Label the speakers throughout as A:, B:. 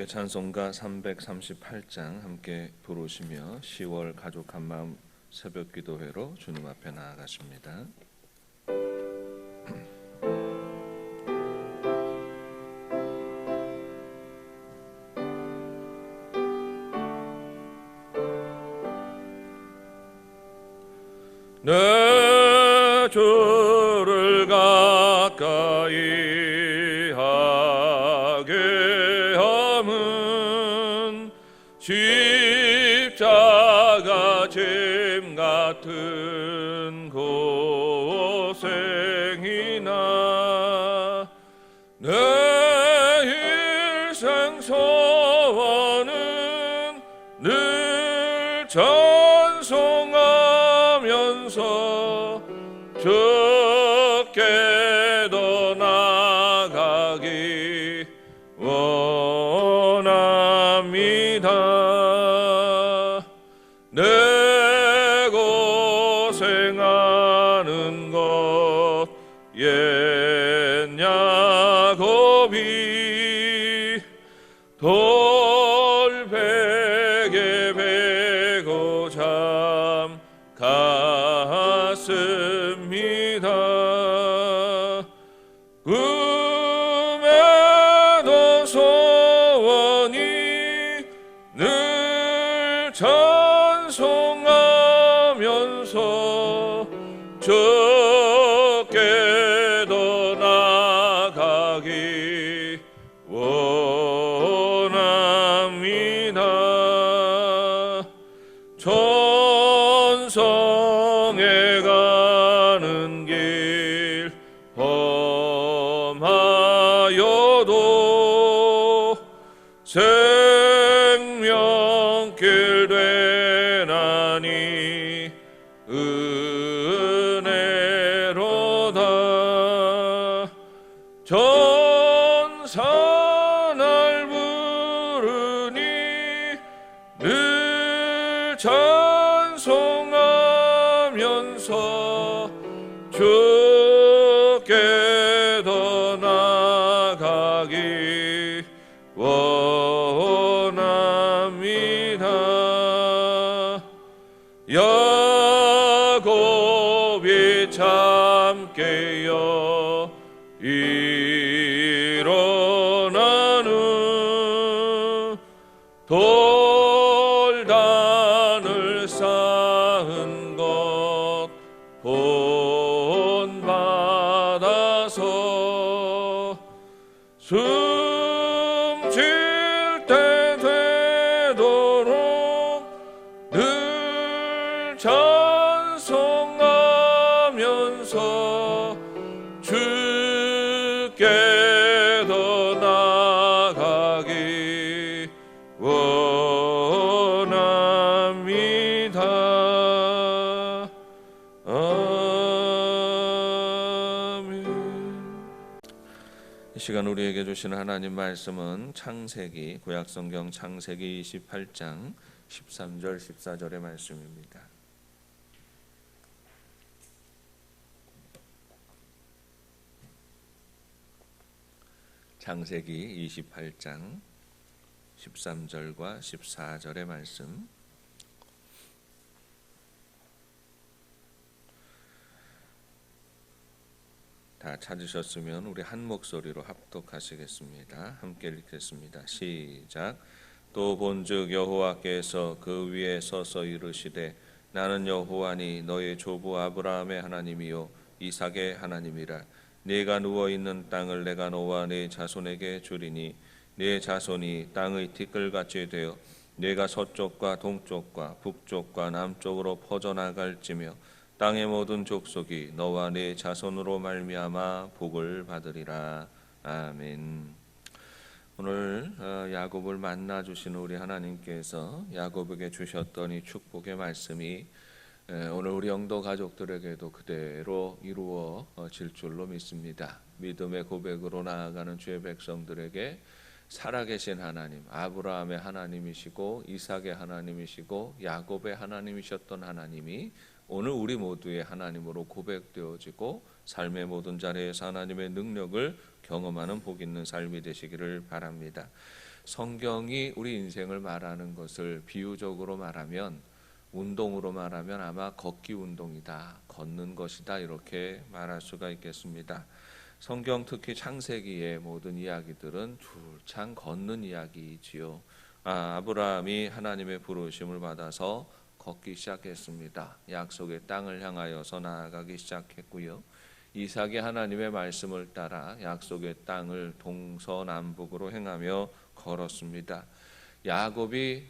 A: 함께 찬송가 338장 함께 부르시며 10월 가족 한마음 새벽 기도회로 주님 앞에 나아가십니다. 내 주를 가까이 하게 함은 십자가 짐 같은 고생이나 내 일생 소원은 늘 찬송하면서 주께도 나가기 원합니다. 내 고생하는 것 옛 야곱이 돌베개 베고 잠 갔습니다. 꿈에도 소원이 늘 찬송하면서 주께도 나가기 원합니다. 천성에 가는 길 험하여도 생명길 되나니 은혜로다. 전사 날 부르니 늘 찬송하면서 주께도 나가기 원합니다. 야곱이 참깨여 일어나는 돌단을 쌓은 것 본받아서 숨쉴 때 되도록 늘 찬송하면서 주께도 나가기 원합니다. 아멘. 이 시간 우리에게 주시는 하나님 말씀은 창세기, 구약성경 창세기 28장 13절 14절의 말씀입니다. 창세기 28장 13절과 14절의 말씀. 다 찾으셨으면 우리 한 목소리로 합독하시겠습니다. 함께 읽겠습니다. 시작. 또 본즉 여호와께서 그 위에 서서 이르시되 나는 여호와니 너의 조부 아브라함의 하나님이요 이삭의 하나님이라. 네가 누워 있는 땅을 내가 너와 네 자손에게 주리니 네 자손이 땅의 티끌같이 되어 네가 서쪽과 동쪽과 북쪽과 남쪽으로 퍼져나갈지며 땅의 모든 족속이 너와 네 자손으로 말미암아 복을 받으리라. 아멘. 오늘 야곱을 만나 주신 우리 하나님께서 야곱에게 주셨던 이 축복의 말씀이 오늘 우리 영도 가족들에게도 그대로 이루어질 줄로 믿습니다. 믿음의 고백으로 나아가는 주의 백성들에게 살아계신 하나님, 아브라함의 하나님이시고 이삭의 하나님이시고 야곱의 하나님이셨던 하나님이 오늘 우리 모두의 하나님으로 고백되어지고 삶의 모든 자리에서 하나님의 능력을 경험하는 복 있는 삶이 되시기를 바랍니다. 성경이 우리 인생을 말하는 것을 비유적으로 말하면, 운동으로 말하면 아마 걷기 운동이다, 걷는 것이다, 이렇게 말할 수가 있겠습니다. 성경 특히 창세기의 모든 이야기들은 줄창 걷는 이야기이지요. 아브라함이 하나님의 부르심을 받아서 걷기 시작했습니다. 약속의 땅을 향하여서 나아가기 시작했고요. 이삭이 하나님의 말씀을 따라 약속의 땅을 동서남북으로 행하며 걸었습니다. 야곱이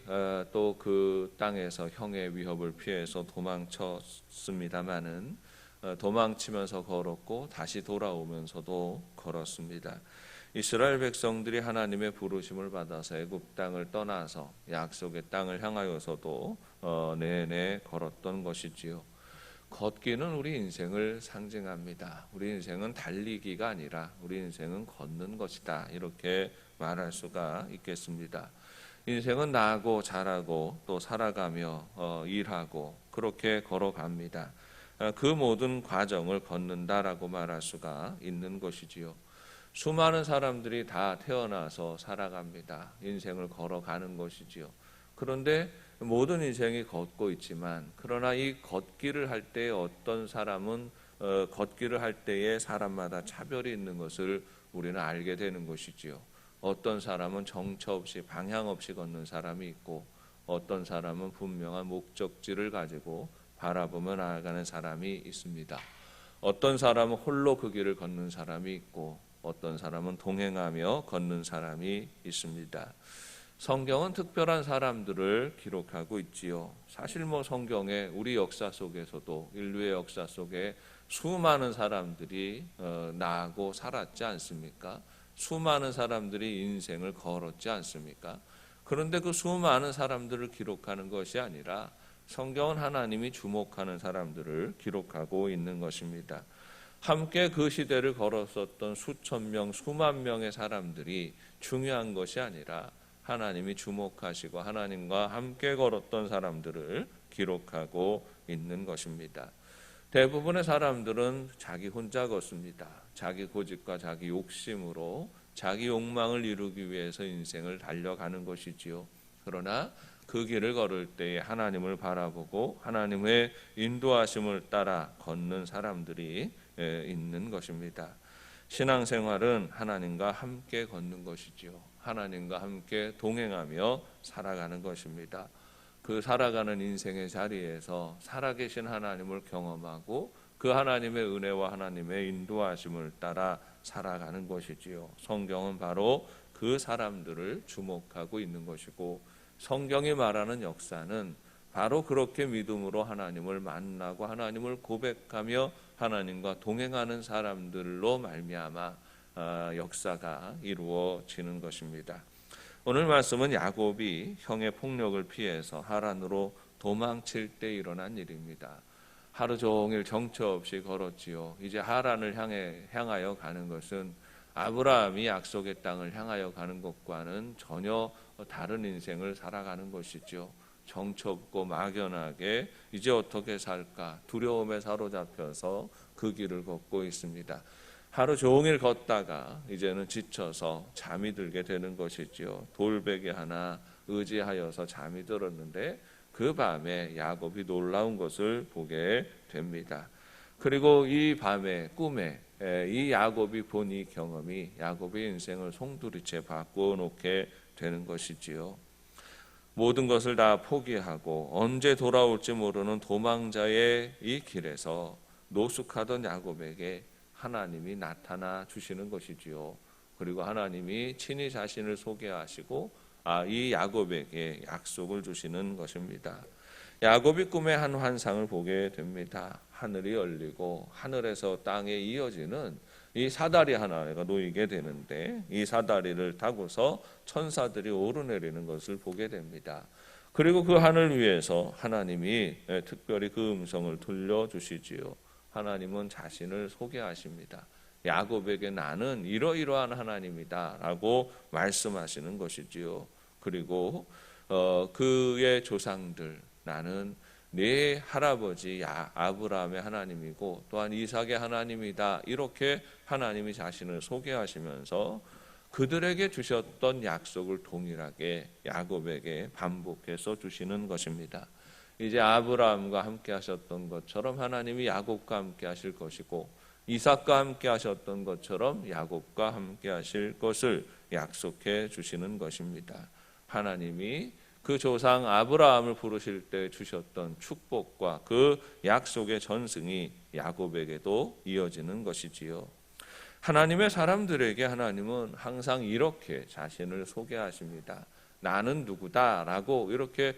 A: 또 그 땅에서 형의 위협을 피해서 도망쳤습니다마는 도망치면서 걸었고 다시 돌아오면서도 걸었습니다. 이스라엘 백성들이 하나님의 부르심을 받아서 애굽 땅을 떠나서 약속의 땅을 향하여서도 내내 걸었던 것이지요. 걷기는 우리 인생을 상징합니다. 우리 인생은 달리기가 아니라 우리 인생은 걷는 것이다, 이렇게 말할 수가 있겠습니다. 인생은 나고 자라고 또 살아가며 일하고 그렇게 걸어갑니다. 그 모든 과정을 걷는다라고 말할 수가 있는 것이지요. 수많은 사람들이 다 태어나서 살아갑니다. 인생을 걸어가는 것이지요. 그런데 모든 인생이 걷고 있지만, 그러나 이 걷기를 할 때 어떤 사람은 걷기를 할 때에 사람마다 차별이 있는 것을 우리는 알게 되는 것이지요. 어떤 사람은 정처 없이 방향 없이 걷는 사람이 있고, 어떤 사람은 분명한 목적지를 가지고 바라보며 나아가는 사람이 있습니다. 어떤 사람은 홀로 그 길을 걷는 사람이 있고, 어떤 사람은 동행하며 걷는 사람이 있습니다. 성경은 특별한 사람들을 기록하고 있지요. 사실 성경에 우리 역사 속에서도, 인류의 역사 속에 수많은 사람들이 나고 살았지 않습니까? 수많은 사람들이 인생을 걸었지 않습니까? 그런데 그 수많은 사람들을 기록하는 것이 아니라 성경은 하나님이 주목하는 사람들을 기록하고 있는 것입니다. 함께 그 시대를 걸었었던 수천 명, 수만 명의 사람들이 중요한 것이 아니라 하나님이 주목하시고 하나님과 함께 걸었던 사람들을 기록하고 있는 것입니다. 대부분의 사람들은 자기 혼자 걷습니다. 자기 고집과 자기 욕심으로 자기 욕망을 이루기 위해서 인생을 달려가는 것이지요. 그러나 그 길을 걸을 때에 하나님을 바라보고 하나님의 인도하심을 따라 걷는 사람들이 있는 것입니다. 신앙생활은 하나님과 함께 걷는 것이지요. 하나님과 함께 동행하며 살아가는 것입니다. 그 살아가는 인생의 자리에서 살아계신 하나님을 경험하고 그 하나님의 은혜와 하나님의 인도하심을 따라 살아가는 것이지요. 성경은 바로 그 사람들을 주목하고 있는 것이고, 성경이 말하는 역사는 바로 그렇게 믿음으로 하나님을 만나고 하나님을 고백하며 하나님과 동행하는 사람들로 말미암아 역사가 이루어지는 것입니다. 오늘 말씀은 야곱이 형의 폭력을 피해서 하란으로 도망칠 때 일어난 일입니다. 하루 종일 정처 없이 걸었지요. 이제 하란을 향하여 가는 것은 아브라함이 약속의 땅을 향하여 가는 것과는 전혀 다른 인생을 살아가는 것이죠. 정처 없고 막연하게 이제 어떻게 살까 두려움에 사로잡혀서 그 길을 걷고 있습니다. 하루 종일 걷다가 이제는 지쳐서 잠이 들게 되는 것이지요. 돌베개 하나 의지하여서 잠이 들었는데 그 밤에 야곱이 놀라운 것을 보게 됩니다. 그리고 이 밤에 꿈에 이 야곱이 본 이 경험이 야곱의 인생을 송두리째 바꿔놓게 되는 것이지요. 모든 것을 다 포기하고 언제 돌아올지 모르는 도망자의 이 길에서 노숙하던 야곱에게 하나님이 나타나 주시는 것이지요. 그리고 하나님이 친히 자신을 소개하시고 이 야곱에게 약속을 주시는 것입니다. 야곱이 꿈에 한 환상을 보게 됩니다. 하늘이 열리고 하늘에서 땅에 이어지는 이 사다리 하나가 놓이게 되는데, 이 사다리를 타고서 천사들이 오르내리는 것을 보게 됩니다. 그리고 그 하늘 위에서 하나님이 특별히 그 음성을 들려주시지요. 하나님은 자신을 소개하십니다. 야곱에게 나는 이러이러한 하나님이다 라고 말씀하시는 것이지요. 그리고 그의 조상들, 나는 네 할아버지 아브라함의 하나님이고 또한 이삭의 하나님이다, 이렇게 하나님이 자신을 소개하시면서 그들에게 주셨던 약속을 동일하게 야곱에게 반복해서 주시는 것입니다. 이제 아브라함과 함께 하셨던 것처럼 하나님이 야곱과 함께 하실 것이고, 이삭과 함께 하셨던 것처럼 야곱과 함께 하실 것을 약속해 주시는 것입니다. 하나님이 그 조상 아브라함을 부르실 때 주셨던 축복과 그 약속의 전승이 야곱에게도 이어지는 것이지요. 하나님의 사람들에게 하나님은 항상 이렇게 자신을 소개하십니다. 나는 누구다라고 이렇게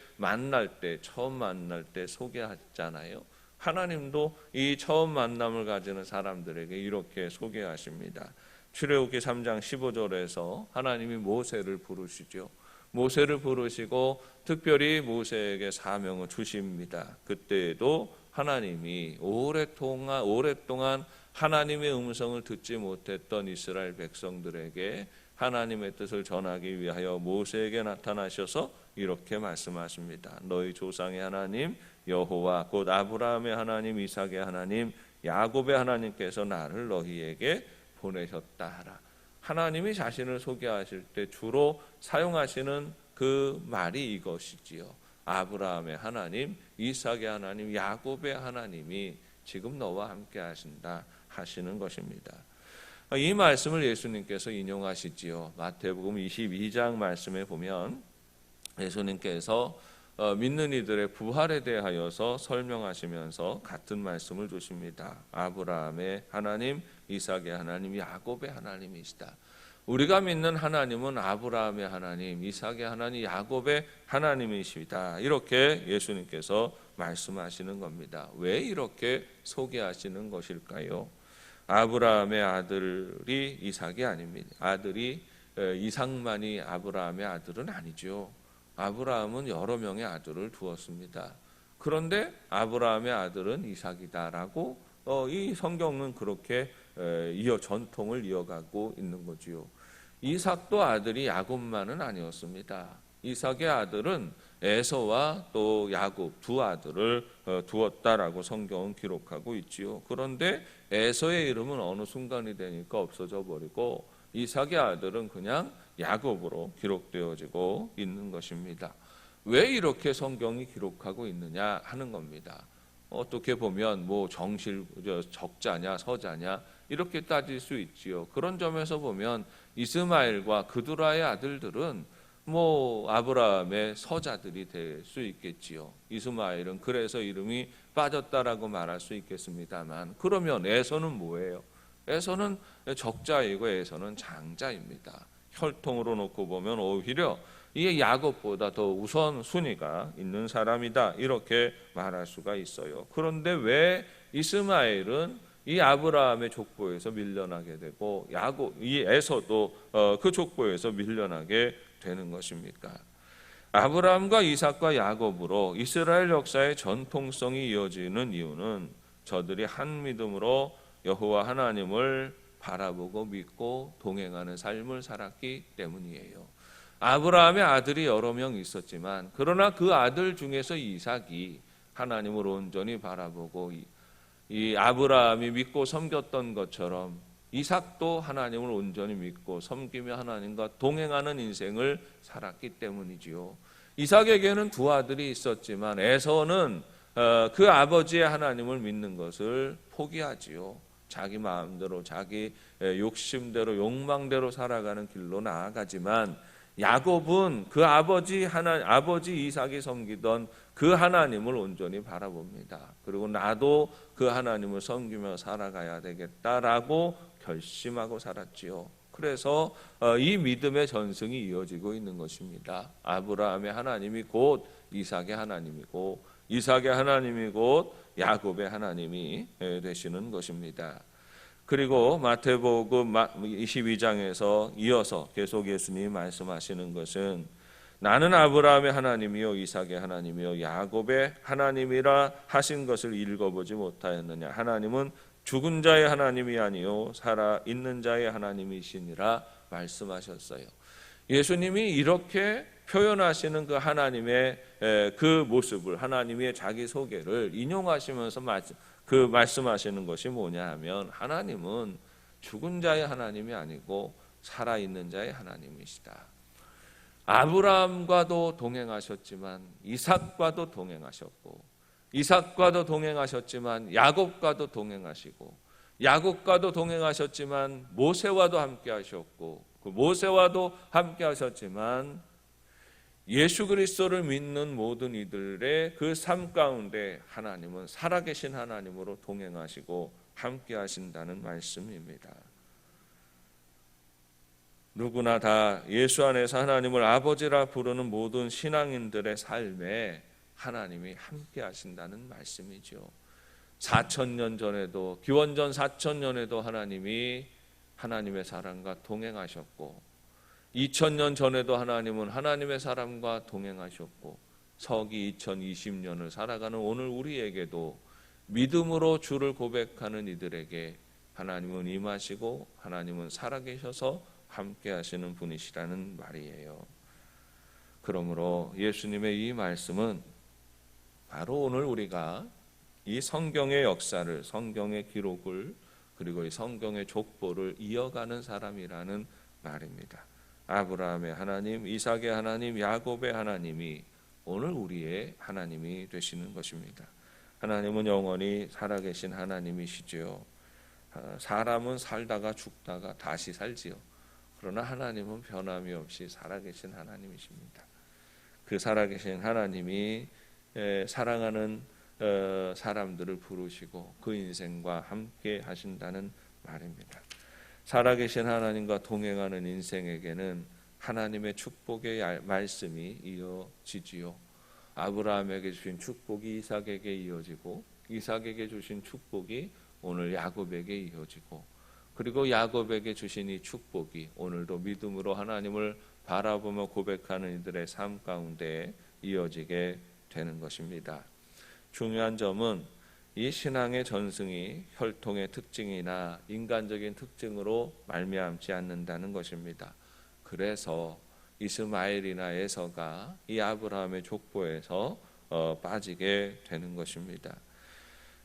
A: 처음 만날 때 소개하잖아요. 하나님도 이 처음 만남을 가지는 사람들에게 이렇게 소개하십니다. 출애굽기 3장 15절에서 하나님이 모세를 부르시죠. 모세를 부르시고 특별히 모세에게 사명을 주십니다. 그때에도 하나님이 오랫동안 하나님의 음성을 듣지 못했던 이스라엘 백성들에게 하나님의 뜻을 전하기 위하여 모세에게 나타나셔서 이렇게 말씀하십니다. 너희 조상의 하나님 여호와 곧 아브라함의 하나님, 이삭의 하나님, 야곱의 하나님께서 나를 너희에게 보내셨다 하라. 하나님이 자신을 소개하실 때 주로 사용하시는 그 말이 이것이지요. 아브라함의 하나님, 이삭의 하나님, 야곱의 하나님이 지금 너와 함께 하시는 것입니다. 이 말씀을 예수님께서 인용하시지요. 마태복음 22장 말씀에 보면 예수님께서 믿는 이들의 부활에 대하여서 설명하시면서 같은 말씀을 주십니다. 아브라함의 하나님, 이삭의 하나님, 야곱의 하나님이시다. 우리가 믿는 하나님은 아브라함의 하나님, 이삭의 하나님, 야곱의 하나님이시다. 이렇게 예수님께서 말씀하시는 겁니다. 왜 이렇게 소개하시는 것일까요? 아브라함의 아들이 이삭이 아닙니다. 이삭만이 아브라함의 아들은 아니죠. 아브라함은 여러 명의 아들을 두었습니다. 그런데 아브라함의 아들은 이삭이다라고 이 성경은 그렇게 전통을 이어가고 있는 거지요. 이삭도 아들이 야곱만은 아니었습니다. 이삭의 아들은 에서와 또 야곱 두 아들을 두었다라고 성경은 기록하고 있지요. 그런데 에서의 이름은 어느 순간이 되니까 없어져 버리고 이삭의 아들은 그냥 야곱으로 기록되어지고 있는 것입니다. 왜 이렇게 성경이 기록하고 있느냐 하는 겁니다. 어떻게 보면 적자냐 서자냐 이렇게 따질 수 있지요. 그런 점에서 보면 이스마엘과 그두라의 아들들은 아브라함의 서자들이 될 수 있겠지요. 이스마엘은 그래서 이름이 빠졌다라고 말할 수 있겠습니다만, 그러면 에서는 뭐예요? 에서는 적자이고 에서는 장자입니다. 혈통으로 놓고 보면 오히려 이게 야곱보다 더 우선순위가 있는 사람이다 이렇게 말할 수가 있어요. 그런데 왜 이스마엘은 이 아브라함의 족보에서 밀려나게 되고 이 에서도 그 족보에서 밀려나게 되는 것입니까? 아브라함과 이삭과 야곱으로 이스라엘 역사의 전통성이 이어지는 이유는 저들이 한 믿음으로 여호와 하나님을 바라보고 믿고 동행하는 삶을 살았기 때문이에요. 아브라함의 아들이 여러 명 있었지만 그러나 그 아들 중에서 이삭이 하나님을 온전히 바라보고 이 아브라함이 믿고 섬겼던 것처럼 이삭도 하나님을 온전히 믿고 섬기며 하나님과 동행하는 인생을 살았기 때문이지요. 이삭에게는 두 아들이 있었지만 에서는 그 아버지의 하나님을 믿는 것을 포기하지요. 자기 마음대로 자기 욕심대로 욕망대로 살아가는 길로 나아가지만 야곱은 그 아버지 이삭이 섬기던 그 하나님을 온전히 바라봅니다. 그리고 나도 그 하나님을 섬기며 살아가야 되겠다라고 결심하고 살았지요. 그래서 이 믿음의 전승이 이어지고 있는 것입니다. 아브라함의 하나님이 곧 이삭의 하나님이고 이삭의 하나님이 곧 야곱의 하나님이 되시는 것입니다. 그리고 마태복음 22장에서 이어서 계속 예수님이 말씀하시는 것은 나는 아브라함의 하나님이요 이삭의 하나님이요 야곱의 하나님이라 하신 것을 읽어보지 못하였느냐. 하나님은 죽은 자의 하나님이 아니요 살아 있는 자의 하나님이시니라 말씀하셨어요. 예수님이 이렇게 표현하시는 그 하나님의 그 모습을, 하나님의 자기 소개를 인용하시면서 말씀하시는 것이 뭐냐 하면 하나님은 죽은 자의 하나님이 아니고 살아있는 자의 하나님이시다. 아브라함과도 동행하셨지만 이삭과도 동행하셨고, 이삭과도 동행하셨지만 야곱과도 동행하시고, 야곱과도 동행하셨지만 모세와도 함께 하셨고, 그 모세와도 함께 하셨지만 예수 그리스도를 믿는 모든 이들의 그 삶 가운데 하나님은 살아계신 하나님으로 동행하시고 함께 하신다는 말씀입니다. 누구나 다 예수 안에서 하나님을 아버지라 부르는 모든 신앙인들의 삶에 하나님이 함께 하신다는 말씀이죠. 4,000년 전에도, 기원전 4,000년에도 하나님이 하나님의 사람과 동행하셨고, 2,000년 전에도 하나님은 하나님의 사람과 동행하셨고, 서기 2020년을 살아가는 오늘 우리에게도 믿음으로 주를 고백하는 이들에게 하나님은 임하시고 하나님은 살아계셔서 함께 하시는 분이시라는 말이에요. 그러므로 예수님의 이 말씀은 바로 오늘 우리가 이 성경의 역사를, 성경의 기록을, 그리고 이 성경의 족보를 이어가는 사람이라는 말입니다. 아브라함의 하나님, 이삭의 하나님, 야곱의 하나님이 오늘 우리의 하나님이 되시는 것입니다. 하나님은 영원히 살아계신 하나님이시지요. 사람은 살다가 죽다가 다시 살지요. 그러나 하나님은 변함이 없이 살아계신 하나님이십니다. 그 살아계신 하나님이 사랑하는 사람들을 부르시고 그 인생과 함께 하신다는 말입니다. 살아계신 하나님과 동행하는 인생에게는 하나님의 축복의 말씀이 이어지지요. 아브라함에게 주신 축복이 이삭에게 이어지고, 이삭에게 주신 축복이 오늘 야곱에게 이어지고, 그리고 야곱에게 주신 이 축복이 오늘도 믿음으로 하나님을 바라보며 고백하는 이들의 삶 가운데 이어지게 되는 것입니다. 중요한 점은 이 신앙의 전승이 혈통의 특징이나 인간적인 특징으로 말미암지 않는다는 것입니다. 그래서 이스마엘이나 에서가 이 아브라함의 족보에서 빠지게 되는 것입니다.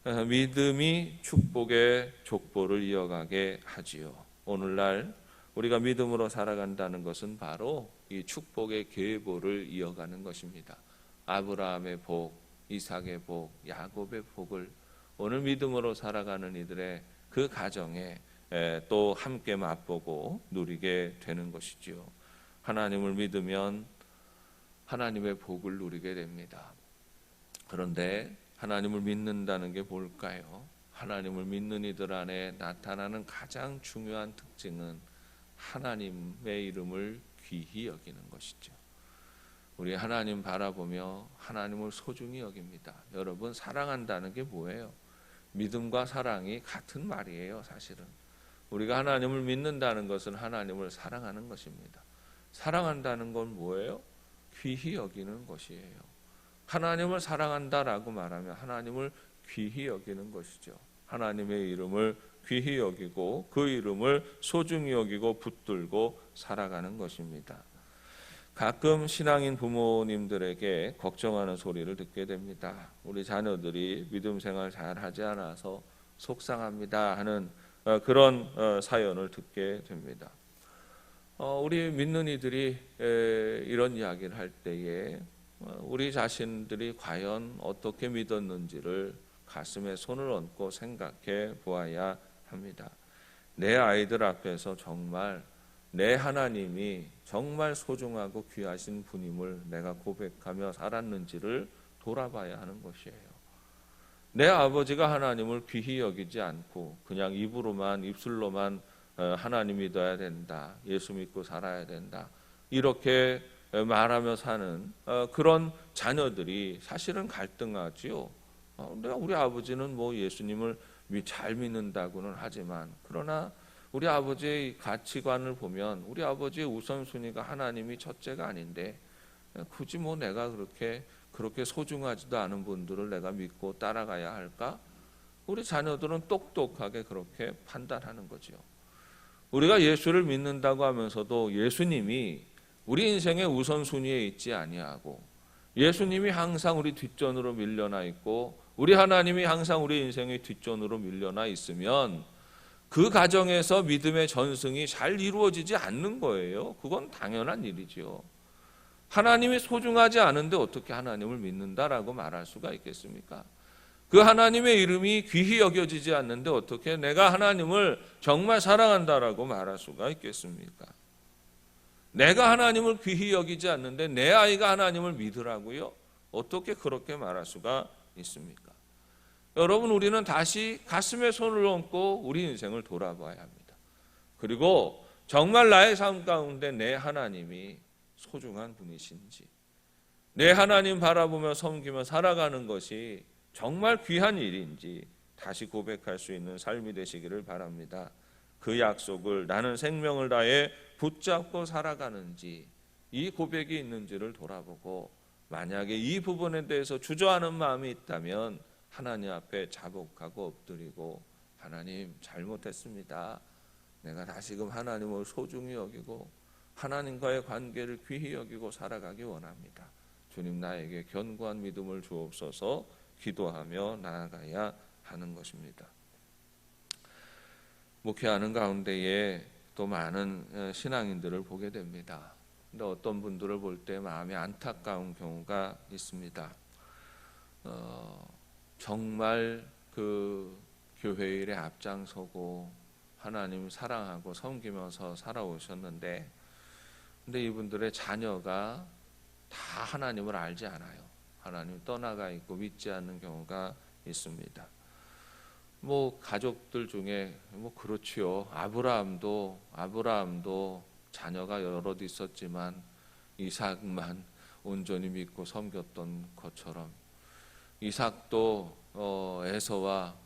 A: 믿음이 축복의 족보를 이어가게 하지요. 오늘날 우리가 믿음으로 살아간다는 것은 바로 이 축복의 계보를 이어가는 것입니다. 아브라함의 복, 이삭의 복, 야곱의 복을 오늘 믿음으로 살아가는 이들의 그 가정에 또 함께 맛보고 누리게 되는 것이지요. 하나님을 믿으면 하나님의 복을 누리게 됩니다. 그런데 하나님을 믿는다는 게 뭘까요? 하나님을 믿는 이들 안에 나타나는 가장 중요한 특징은 하나님의 이름을 귀히 여기는 것이죠. 우리 하나님 바라보며 하나님을 소중히 여깁니다. 여러분, 사랑한다는 게 뭐예요? 믿음과 사랑이 같은 말이에요. 사실은 우리가 하나님을 믿는다는 것은 하나님을 사랑하는 것입니다. 사랑한다는 건 뭐예요? 귀히 여기는 것이에요. 하나님을 사랑한다라고 말하면 하나님을 귀히 여기는 것이죠. 하나님의 이름을 귀히 여기고 그 이름을 소중히 여기고 붙들고 살아가는 것입니다. 가끔 신앙인 부모님들에게 걱정하는 소리를 듣게 됩니다. 우리 자녀들이 믿음 생활 잘 하지 않아서 속상합니다 하는 그런 사연을 듣게 됩니다. 우리 믿는 이들이 이런 이야기를 할 때에 우리 자신들이 과연 어떻게 믿었는지를 가슴에 손을 얹고 생각해 보아야 합니다. 내 아이들 앞에서 정말 내 하나님이 정말 소중하고 귀하신 분임을 내가 고백하며 살았는지를 돌아봐야 하는 것이에요. 내 아버지가 하나님을 귀히 여기지 않고 그냥 입술로만 하나님 믿어야 된다, 예수 믿고 살아야 된다, 이렇게 말하며 사는 그런 자녀들이 사실은 갈등하지요. 우리 아버지는 뭐 예수님을 잘 믿는다고는 하지만, 그러나 우리 아버지의 가치관을 보면 우리 아버지의 우선순위가 하나님이 첫째가 아닌데 굳이 뭐 내가 그렇게 소중하지도 않은 분들을 내가 믿고 따라가야 할까? 우리 자녀들은 똑똑하게 그렇게 판단하는 거죠. 우리가 예수를 믿는다고 하면서도 예수님이 우리 인생의 우선순위에 있지 아니하고, 예수님이 항상 우리 뒷전으로 밀려나 있고, 우리 하나님이 항상 우리 인생의 뒷전으로 밀려나 있으면 그 가정에서 믿음의 전승이 잘 이루어지지 않는 거예요. 그건 당연한 일이죠. 하나님이 소중하지 않은데 어떻게 하나님을 믿는다라고 말할 수가 있겠습니까? 그 하나님의 이름이 귀히 여겨지지 않는데 어떻게 내가 하나님을 정말 사랑한다라고 말할 수가 있겠습니까? 내가 하나님을 귀히 여기지 않는데 내 아이가 하나님을 믿으라고요? 어떻게 그렇게 말할 수가 있습니까? 여러분, 우리는 다시 가슴에 손을 얹고 우리 인생을 돌아봐야 합니다. 그리고 정말 나의 삶 가운데 내 하나님이 소중한 분이신지, 내 하나님 바라보며 섬기며 살아가는 것이 정말 귀한 일인지 다시 고백할 수 있는 삶이 되시기를 바랍니다. 그 약속을 나는 생명을 다해 붙잡고 살아가는지, 이 고백이 있는지를 돌아보고, 만약에 이 부분에 대해서 주저하는 마음이 있다면 하나님 앞에 자복하고 엎드리고, 하나님 잘못했습니다. 내가 다시금 하나님을 소중히 여기고 하나님과의 관계를 귀히 여기고 살아가기 원합니다. 주님, 나에게 견고한 믿음을 주옵소서 기도하며 나아가야 하는 것입니다. 목회하는 가운데에 또 많은 신앙인들을 보게 됩니다. 근데 어떤 분들을 볼 때 마음이 안타까운 경우가 있습니다. 정말 그 교회 일에 앞장서고 하나님 사랑하고 섬기면서 살아오셨는데, 근데 이분들의 자녀가 다 하나님을 알지 않아요. 하나님 떠나가 있고 믿지 않는 경우가 있습니다. 가족들 중에 그렇지요. 아브라함도 자녀가 여럿 있었지만 이삭만 온전히 믿고 섬겼던 것처럼, 이삭도 에서와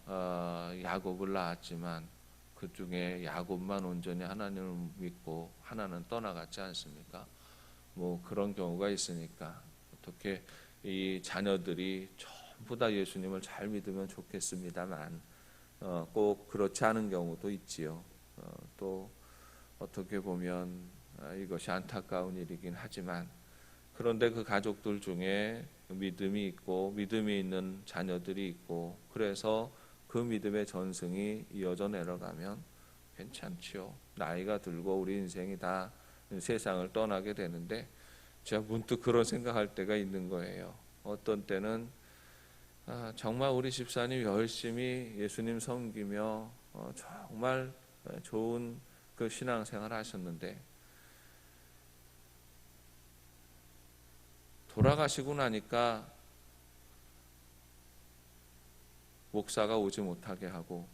A: 야곱을 낳았지만 그 중에 야곱만 온전히 하나님을 믿고 하나는 떠나갔지 않습니까? 그런 경우가 있으니까 어떻게 이 자녀들이 전부 다 예수님을 잘 믿으면 좋겠습니다만 꼭 그렇지 않은 경우도 있지요. 또 어떻게 보면 이것이 안타까운 일이긴 하지만, 그런데 그 가족들 중에 믿음이 있고 믿음이 있는 자녀들이 있고, 그래서 그 믿음의 전승이 이어져 내려가면 괜찮지요. 나이가 들고 우리 인생이 다 세상을 떠나게 되는데 제가 문득 그런 생각할 때가 있는 거예요. 어떤 때는 정말 우리 집사님 열심히 예수님 섬기며 정말 좋은 그 신앙생활 하셨는데, 돌아가시고 나니까 목사가 오지 못하게 하고,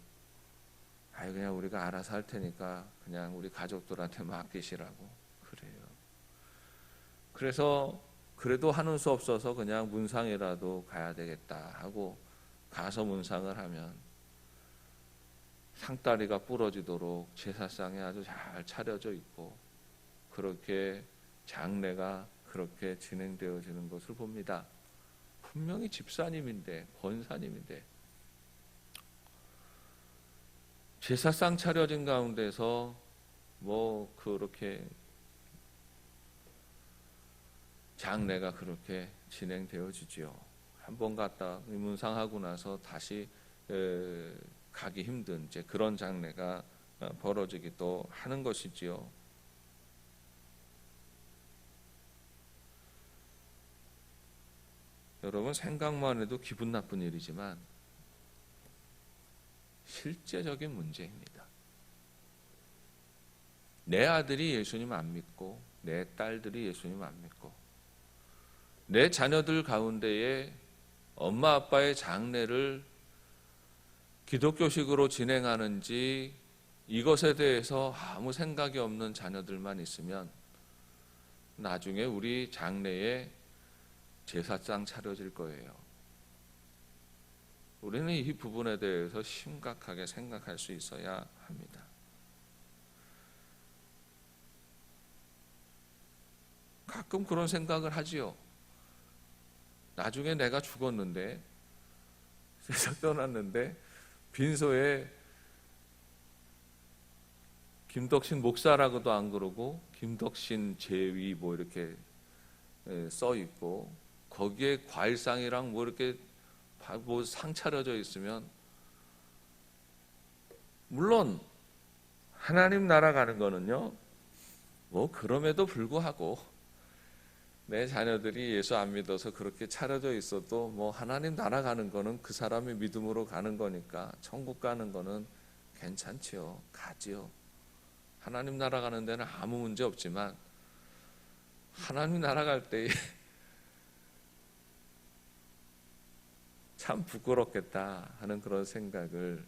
A: 그냥 우리가 알아서 할 테니까 그냥 우리 가족들한테 맡기시라고 그래요. 그래서 그래도 하는 수 없어서 그냥 문상이라도 가야 되겠다 하고 가서 문상을 하면 상다리가 부러지도록 제사상에 아주 잘 차려져 있고, 그렇게 장례가 그렇게 진행되어지는 것을 봅니다. 분명히 집사님인데, 권사님인데 제사상 차려진 가운데서 그렇게 장례가 그렇게 진행되어지지요. 한번 갔다 문상하고 나서 다시 가기 힘든 이제 그런 장례가 벌어지기도 하는 것이지요. 여러분, 생각만 해도 기분 나쁜 일이지만 실제적인 문제입니다. 내 아들이 예수님 안 믿고 내 딸들이 예수님 안 믿고 내 자녀들 가운데에 엄마 아빠의 장례를 기독교식으로 진행하는지 이것에 대해서 아무 생각이 없는 자녀들만 있으면 나중에 우리 장례에 제사상 차려질 거예요. 우리는 이 부분에 대해서 심각하게 생각할 수 있어야 합니다. 가끔 그런 생각을 하지요. 나중에 내가 죽었는데, 세상 떠났는데 빈소에 김덕신 목사라고도 안 그러고 김덕신 제위 이렇게 써 있고, 거기에 과일상이랑 이렇게 상 차려져 있으면, 물론 하나님 나라 가는 거는요, 뭐 그럼에도 불구하고 내 자녀들이 예수 안 믿어서 그렇게 차려져 있어도 뭐 하나님 나라 가는 거는 그 사람의 믿음으로 가는 거니까 천국 가는 거는 괜찮지요. 가지요. 하나님 나라 가는 데는 아무 문제 없지만 하나님 나라 갈 때에 참 부끄럽겠다 하는 그런 생각을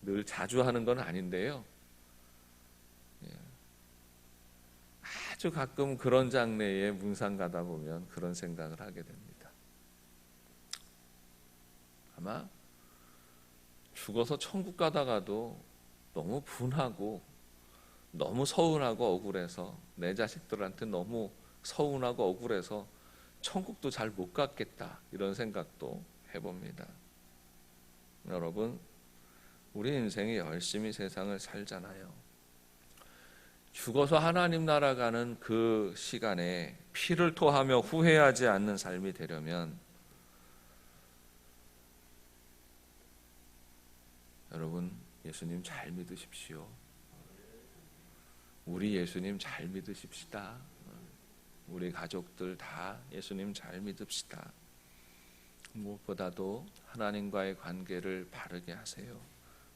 A: 늘 자주 하는 건 아닌데요. 아주 가끔 그런 장래에 문상 가다 보면 그런 생각을 하게 됩니다. 아마 죽어서 천국 가다가도 너무 분하고 너무 서운하고 억울해서 내 자식들한테 너무 서운하고 억울해서 천국도 잘 못 갔겠다 이런 생각도 해봅니다. 여러분, 우리 인생이 열심히 세상을 살잖아요. 죽어서 하나님 나라 가는 그 시간에 피를 토하며 후회하지 않는 삶이 되려면 여러분, 예수님 잘 믿으십시오. 우리 예수님 잘 믿으십시다. 우리 가족들 다 예수님 잘 믿읍시다. 무엇보다도 하나님과의 관계를 바르게 하세요.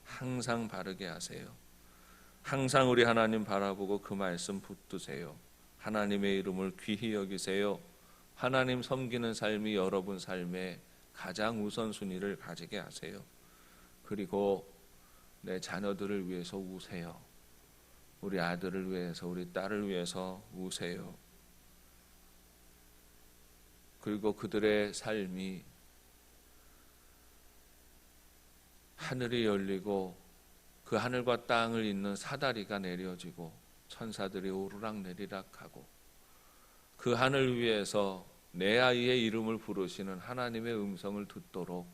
A: 항상 바르게 하세요. 항상 우리 하나님 바라보고 그 말씀 붙드세요. 하나님의 이름을 귀히 여기세요. 하나님 섬기는 삶이 여러분 삶의 가장 우선순위를 가지게 하세요. 그리고 내 자녀들을 위해서 우세요. 우리 아들을 위해서, 우리 딸을 위해서 우세요. 그리고 그들의 삶이 하늘이 열리고 그 하늘과 땅을 잇는 사다리가 내려지고 천사들이 오르락내리락하고 그 하늘 위에서 내 아이의 이름을 부르시는 하나님의 음성을 듣도록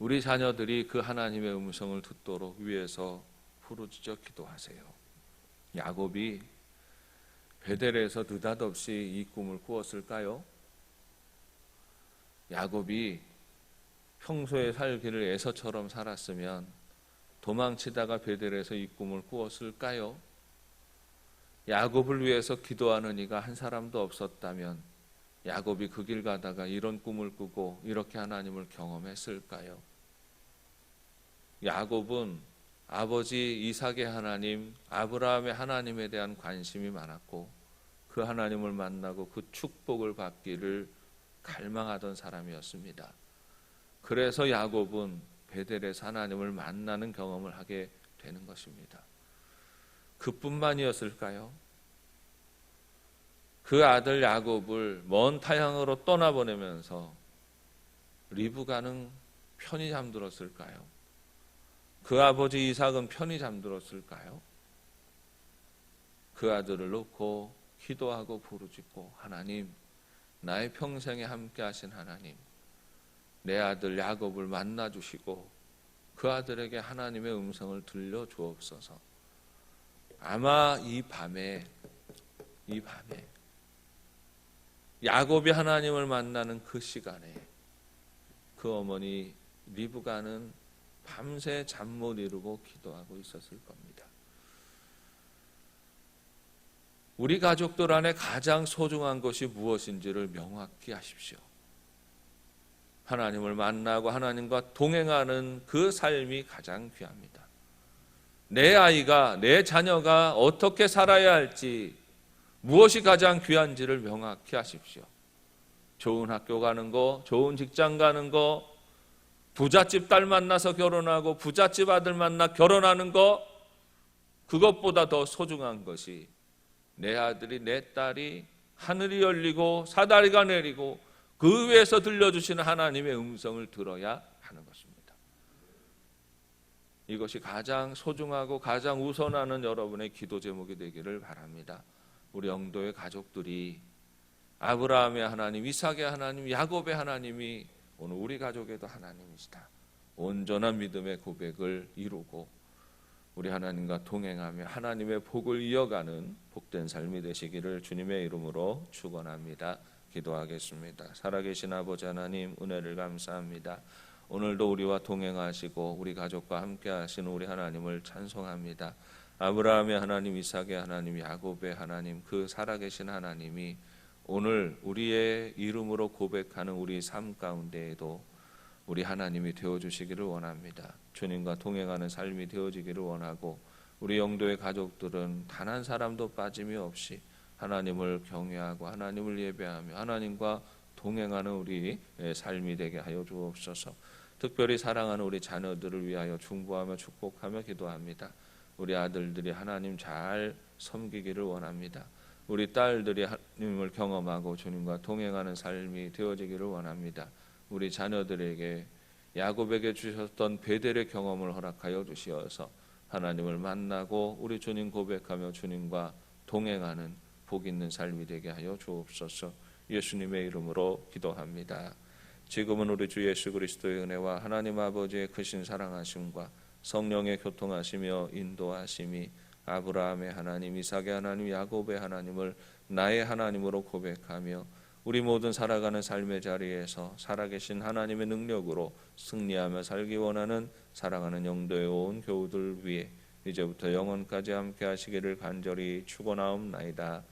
A: 우리 자녀들이 그 하나님의 음성을 듣도록 위에서 부르짖어 기도하세요. 야곱이 베델에서 느닷없이 이 꿈을 꾸었을까요? 야곱이 평소에 살기를 에서처럼 살았으면 도망치다가 베델에서 이 꿈을 꾸었을까요? 야곱을 위해서 기도하는 이가 한 사람도 없었다면 야곱이 그 길 가다가 이런 꿈을 꾸고 이렇게 하나님을 경험했을까요? 야곱은 아버지 이삭의 하나님, 아브라함의 하나님에 대한 관심이 많았고 그 하나님을 만나고 그 축복을 받기를 갈망하던 사람이었습니다. 그래서 야곱은 베델에서 하나님을 만나는 경험을 하게 되는 것입니다. 그뿐만이었을까요? 그 아들 야곱을 먼 타향으로 떠나보내면서 리브가는 편히 잠들었을까요? 그 아버지 이삭은 편히 잠들었을까요? 그 아들을 놓고 기도하고 부르짖고 하나님, 나의 평생에 함께 하신 하나님, 내 아들 야곱을 만나 주시고 그 아들에게 하나님의 음성을 들려 주옵소서. 아마 이 밤에 야곱이 하나님을 만나는 그 시간에 그 어머니 리브가는 밤새 잠 못 이루고 기도하고 있었을 겁니다. 우리 가족들 안에 가장 소중한 것이 무엇인지를 명확히 하십시오. 하나님을 만나고 하나님과 동행하는 그 삶이 가장 귀합니다. 내 아이가, 내 자녀가 어떻게 살아야 할지, 무엇이 가장 귀한지를 명확히 하십시오. 좋은 학교 가는 거, 좋은 직장 가는 거, 부잣집 딸 만나서 결혼하고 부잣집 아들 만나 결혼하는 거, 그것보다 더 소중한 것이 내 아들이, 내 딸이 하늘이 열리고 사다리가 내리고 그 위에서 들려주시는 하나님의 음성을 들어야 하는 것입니다. 이것이 가장 소중하고 가장 우선하는 여러분의 기도 제목이 되기를 바랍니다. 우리 영도의 가족들이 아브라함의 하나님, 이삭의 하나님, 야곱의 하나님이 오늘 우리 가족에도 하나님이시다. 온전한 믿음의 고백을 이루고 우리 하나님과 동행하며 하나님의 복을 이어가는 복된 삶이 되시기를 주님의 이름으로 축원합니다. 기도하겠습니다. 살아계신 아버지 하나님, 은혜를 감사합니다. 오늘도 우리와 동행하시고 우리 가족과 함께 하시는 우리 하나님을 찬송합니다. 아브라함의 하나님, 이삭의 하나님, 야곱의 하나님, 그 살아계신 하나님이 오늘 우리의 이름으로 고백하는 우리 삶 가운데에도 우리 하나님이 되어주시기를 원합니다. 주님과 동행하는 삶이 되어지기를 원하고 우리 영도의 가족들은 단 한 사람도 빠짐이 없이 하나님을 경외하고 하나님을 예배하며 하나님과 동행하는 우리 삶이 되게 하여 주옵소서. 특별히 사랑하는 우리 자녀들을 위하여 중보하며 축복하며 기도합니다. 우리 아들들이 하나님 잘 섬기기를 원합니다. 우리 딸들이 하나님을 경험하고 주님과 동행하는 삶이 되어지기를 원합니다. 우리 자녀들에게 야곱에게 주셨던 베델의 경험을 허락하여 주시어서 하나님을 만나고 우리 주님 고백하며 주님과 동행하는 복 있는 삶이 되게 하여 주옵소서. 예수님의 이름으로 기도합니다. 지금은 우리 주 예수 그리스도의 은혜와 하나님 아버지의 크신 사랑하심과 성령의 교통하시며 인도하심이 아브라함의 하나님, 이삭의 하나님, 야곱의 하나님을 나의 하나님으로 고백하며 우리 모든 살아가는 삶의 자리에서 살아계신 하나님의 능력으로 승리하며 살기 원하는 사랑하는 영도의 온 교우들 위해 이제부터 영원까지 함께 하시기를 간절히 축원하옵나이다.